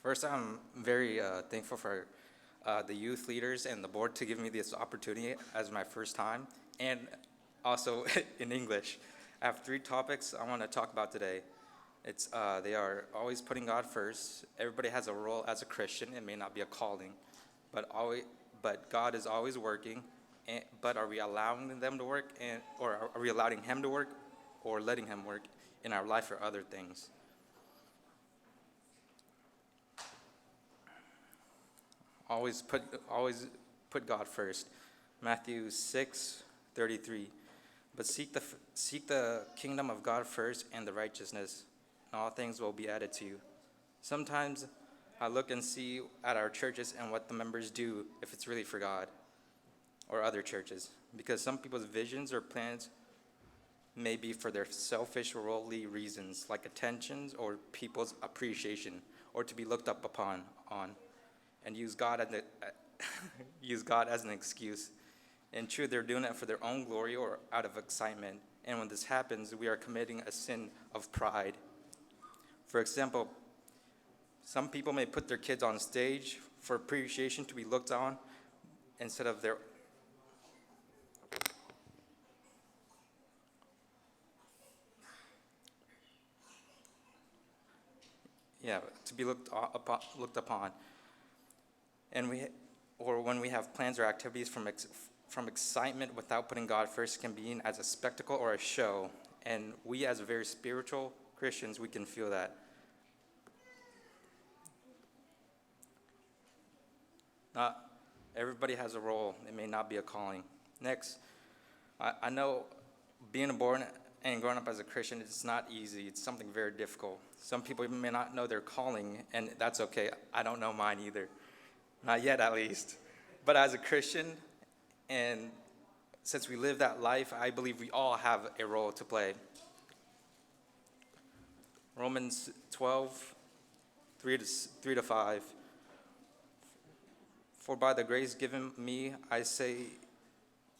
First, I'm very thankful for the youth leaders and the board to give me this opportunity as my first time, and also in English. I have three topics I want to talk about today. They are always putting God first. Everybody has a role as a Christian. It may not be a calling, but God is always working. But are we allowing them to work, or are we allowing Him to work, or letting Him work in our life or other things? Always put God first. Matthew 6:33. But seek the kingdom of God first and the righteousness, and all things will be added to you. Sometimes I look and see at our churches and what the members do if it's really for God or other churches, because some people's visions or plans may be for their selfish worldly reasons, like attentions or people's appreciation, or to be looked up upon on, and use God as an excuse. In truth, they're doing it for their own glory or out of excitement. And when this happens, we are committing a sin of pride. For example, some people may put their kids on stage for appreciation to be looked on instead of their to be looked upon. And when we have plans or activities from excitement without putting God first, can be seen as a spectacle or a show. And we, as very spiritual Christians, we can feel that. Not everybody has a role. It may not be a calling. Next, I know being born and growing up as a Christian, it's not easy. It's something very difficult. Some people may not know their calling, and that's okay. I don't know mine either. Not yet, at least. But as a Christian, and since we live that life, I believe we all have a role to play. Romans 12, 3 to 5. For by the grace given me, I say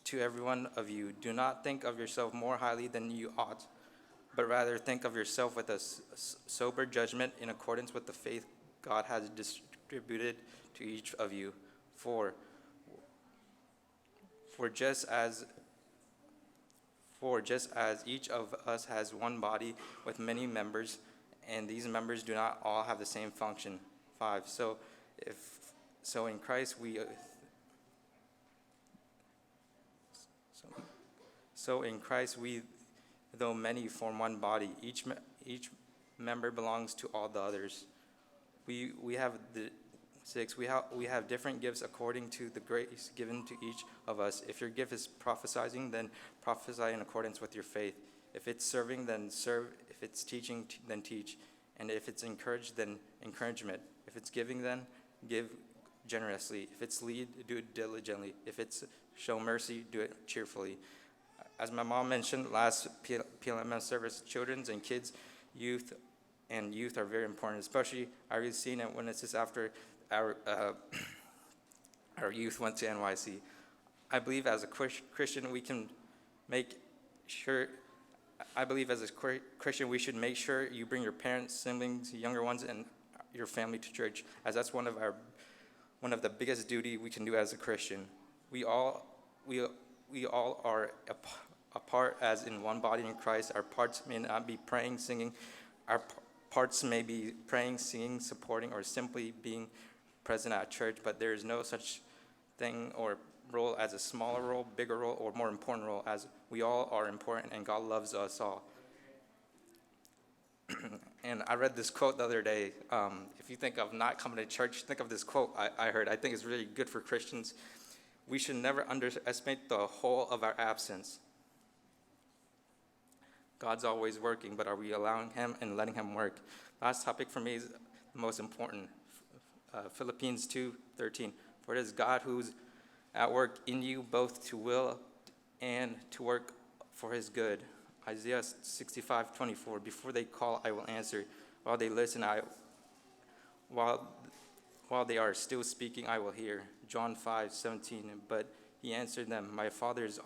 to every one of you, do not think of yourself more highly than you ought, but rather think of yourself with a sober judgment in accordance with the faith God has distributed to each of you. For just as each of us has one body with many members, and these members do not all have the same function. 5. So in Christ we, though many, form one body. Each member belongs to all the others. We have 6. We have different gifts according to the grace given to each of us. If your gift is prophesying, then prophesy in accordance with your faith. If it's serving, then serve. If it's teaching, then teach. And if it's encourage, then encouragement. If it's giving, then give generously. If it's lead, do it diligently. If it's show mercy, do it cheerfully. As my mom mentioned last PLMS service, children's and kids, youth are very important. Especially, I really seen it when it's just after our youth went to NYC. I believe as a Christian we can make sure. I believe as a Christian we should make sure you bring your parents, siblings, younger ones, and your family to church, as that's one of the biggest duty we can do as a Christian. We all are a part as in one body in Christ. Our parts may not be praying, singing. Our parts may be praying, singing, supporting, or simply being present at church, but there is no such thing or role as a smaller role, bigger role, or more important role, as we all are important and God loves us all. And I read this quote the other day. If you think of not coming to church, think of this quote I heard. I think it's really good for Christians. We should never underestimate the whole of our absence. God's always working, but are we allowing Him and letting Him work? Last topic for me is the most important. Philippians 2:13. For it is God who's at work in you both to will and to work for His good. Isaiah 65:24. Before they call, I will answer. While they listen, while they are still speaking, I will hear. John 5:17. But He answered them, My Father is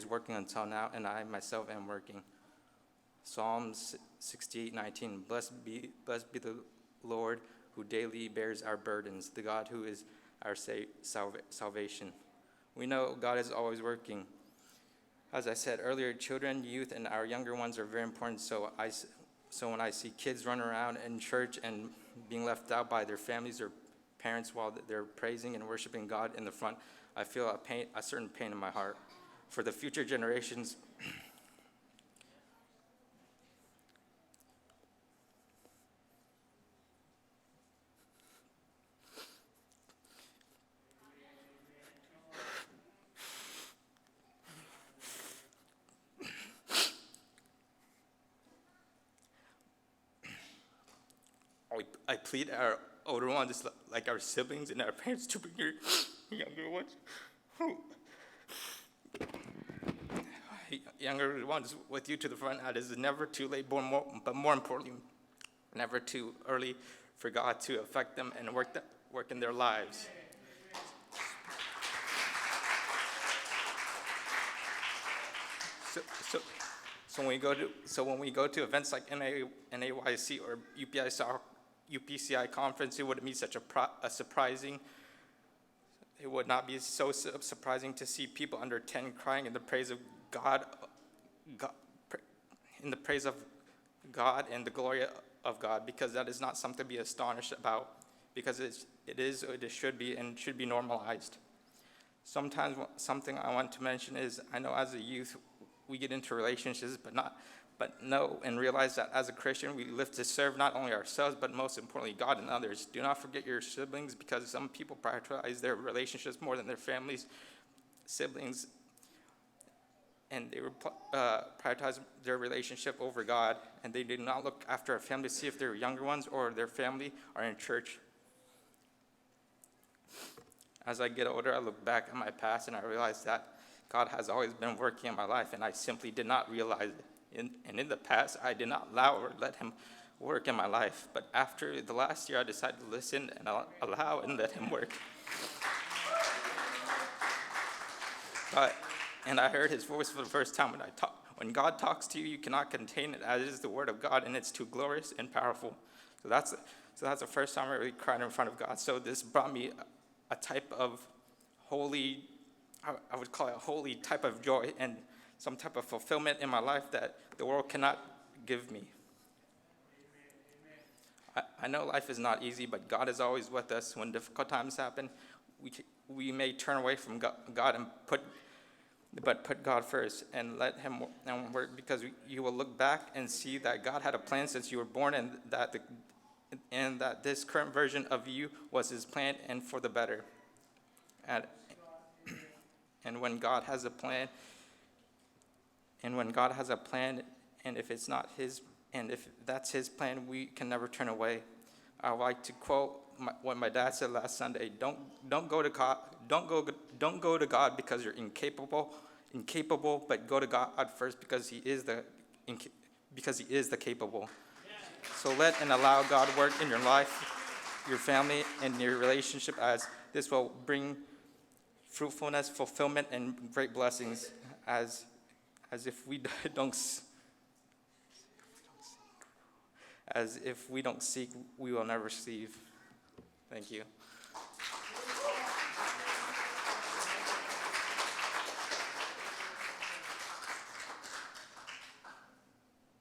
working until now, and I myself am working. Psalms 68:19. Blessed be the Lord, who daily bears our burdens, the God who is our salvation. We know God is always working. As I said earlier, children, youth, and our younger ones are very important. So when I see kids run around in church and being left out by their families or parents while they're praising and worshiping God in the front, I feel a certain pain in my heart. For the future generations, I plead our older ones, like our siblings and our parents, to bring your younger ones with you to the front. It is never too late, but more importantly, never too early for God to affect them and work in their lives. So when we go to events like NAYC or UPCI conference, it wouldn't be such a surprising. It would not be so surprising to see people under 10 crying in the praise of God, in the praise of God and the glory of God, because that is not something to be astonished about, because it should be and should be normalized. Sometimes something I want to mention is, I know as a youth we get into relationships, but know and realize that as a Christian we live to serve not only ourselves but most importantly God and others. Do not forget your siblings, because some people prioritize their relationships more than their families, siblings, and they prioritize their relationship over God, and they do not look after a family to see if their younger ones or their family are in church. As I get older, I look back at my past and I realize that God has always been working in my life, and I simply did not realize it. And in the past, I did not allow or let him work in my life. But after the last year, I decided to listen and allow and let him work. And I heard his voice for the first time when I talk. When God talks to you, you cannot contain it, as is the word of God, and it's too glorious and powerful. So that's the first time I really cried in front of God. So this brought me a type of holy, I would call it a holy type of joy and some type of fulfillment in my life that the world cannot give me. I know life is not easy, but God is always with us. When difficult times happen, we may turn away from God and put God first and let him work, because you will look back and see that God had a plan since you were born, and that this current version of you was his plan and for the better. And when God has a plan, and if it's not his, and if that's his plan, we can never turn away. I like to quote what my dad said last Sunday: Don't go to God because you're incapable, but go to God first because he is the capable. So let and allow God work in your life, your family, and your relationship, as this will bring fruitfulness, fulfillment, and great blessings, as if we don't seek, we will never receive. Thank you.